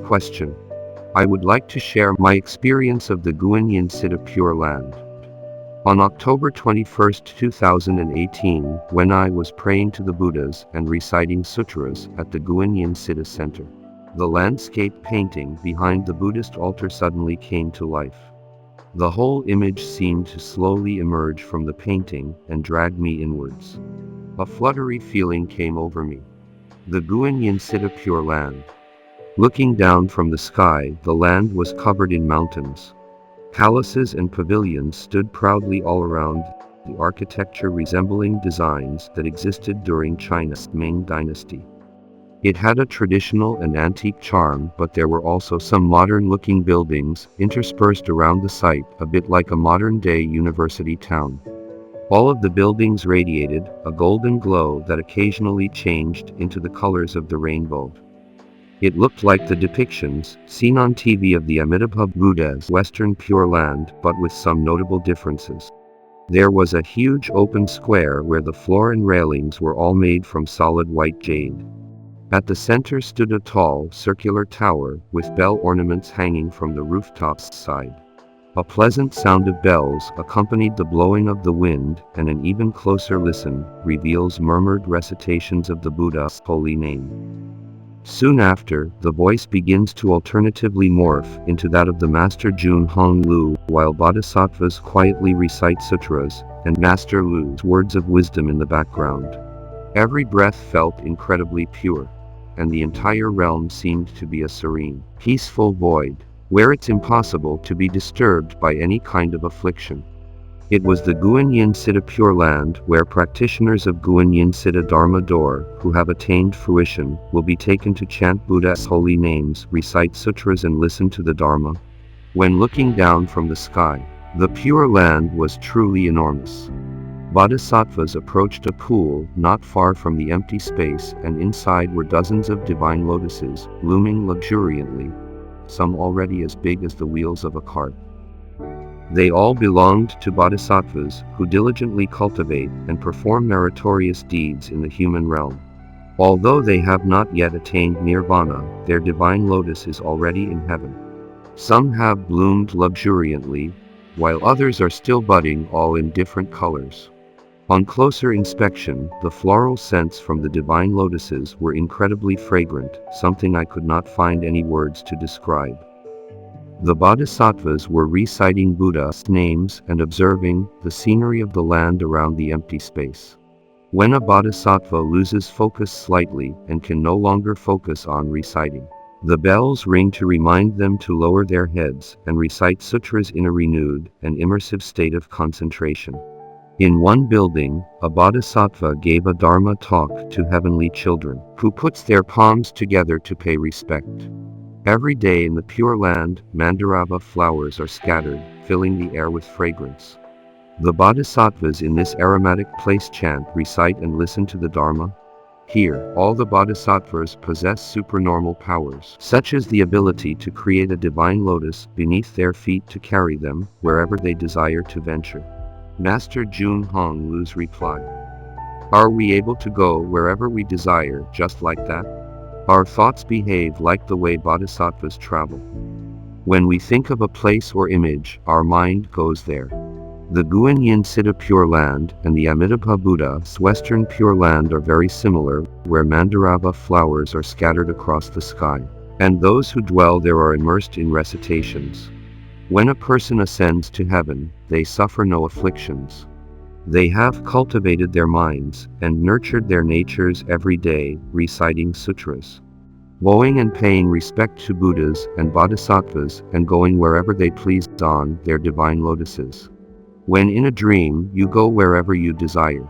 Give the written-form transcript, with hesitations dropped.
Question. I would like to share my experience of the Yin Citta Pure Land. On October 21, 2018, when I was praying to the Buddhas and reciting sutras at the Yin Citta Center, the landscape painting behind the Buddhist altar suddenly came to life. The whole image seemed to slowly emerge from the painting and drag me inwards. A fluttery feeling came over me. The Yin Citta Pure Land. Looking down from the sky, the land was covered in mountains. Palaces and pavilions stood proudly all around, the architecture resembling designs that existed during China's Ming Dynasty. It had a traditional and antique charm, but there were also some modern-looking buildings interspersed around the site, a bit like a modern-day university town. All of the buildings radiated a golden glow that occasionally changed into the colors of the rainbow. It looked like the depictions seen on TV of the Amitabha Buddha's Western Pure Land, but with some notable differences. There was a huge open square where the floor and railings were all made from solid white jade. At the center stood a tall, circular tower with bell ornaments hanging from the rooftop's side. A pleasant sound of bells accompanied the blowing of the wind, and an even closer listen reveals murmured recitations of the Buddha's holy name. Soon after, the voice begins to alternatively morph into that of the Master Jun Hong Lu, while Bodhisattvas quietly recite sutras, and Masterlu's words of wisdom in the background. Every breath felt incredibly pure, and the entire realm seemed to be a serene, peaceful void, where it's impossible to be disturbed by any kind of affliction. It was the Yin Citta Pure Land where practitioners of Yin Citta Dharma Door, who have attained fruition, will be taken to chant Buddha's holy names, recite sutras and listen to the Dharma. When looking down from the sky, the Pure Land was truly enormous. Bodhisattvas approached a pool not far from the empty space, and inside were dozens of divine lotuses, blooming luxuriantly, some already as big as the wheels of a cart. They all belonged to bodhisattvas who diligently cultivate and perform meritorious deeds in the human realm. Although they have not yet attained nirvana, their divine lotus is already in heaven. Some have bloomed luxuriantly, while others are still budding, all in different colors. On closer inspection, the floral scents from the divine lotuses were incredibly fragrant, something I could not find any words to describe. The bodhisattvas were reciting Buddha's names and observing the scenery of the land around the empty space. When a bodhisattva loses focus slightly and can no longer focus on reciting, the bells ring to remind them to lower their heads and recite sutras in a renewed and immersive state of concentration. In one building, a bodhisattva gave a dharma talk to heavenly children, who puts their palms together to pay respect. Every day in the Pure Land, mandarava flowers are scattered, filling the air with fragrance. The bodhisattvas in this aromatic place chant, recite and listen to the Dharma. Here, all the bodhisattvas possess supernormal powers, such as the ability to create a divine lotus beneath their feet to carry them wherever they desire to venture. Master Jun Hong Lu's reply. Are we able to go wherever we desire just like that? Our thoughts behave like the way bodhisattvas travel. When we think of a place or image, our mind goes there. The Yin Citta Pure Land and the Amitabha Buddha's Western Pure Land are very similar, where mandarava flowers are scattered across the sky, and those who dwell there are immersed in recitations. When a person ascends to heaven, they suffer no afflictions. They have cultivated their minds and nurtured their natures every day, reciting sutras, bowing and paying respect to Buddhas and bodhisattvas, and going wherever they please on their divine lotuses. When in a dream, you go wherever you desire.